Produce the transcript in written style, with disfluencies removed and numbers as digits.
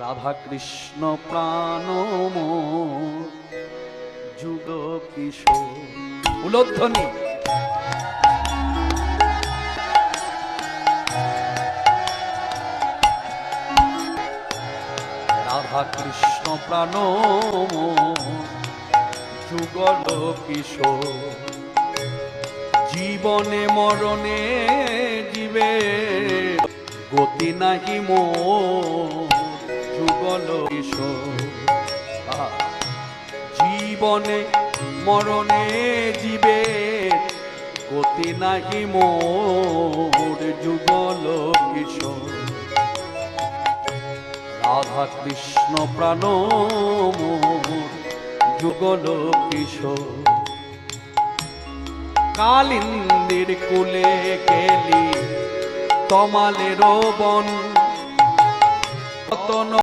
রাধা কৃষ্ণ প্রাণ মোর যুগ কিশোর। উলধ্বনি। রাধা কৃষ্ণ প্রাণ মোর যুগল কিশোর। জীবনে মরণে জীবে গতি নাহি মোর যুগল কিশোর। জীবনে মরণে জীবে গতি নাহি মোর যুগল কিশোর। রাধা কৃষ্ণ প্রাণ মোর যুগল কিশোর। কালিন্দির কুলে কেলি তমালের বন।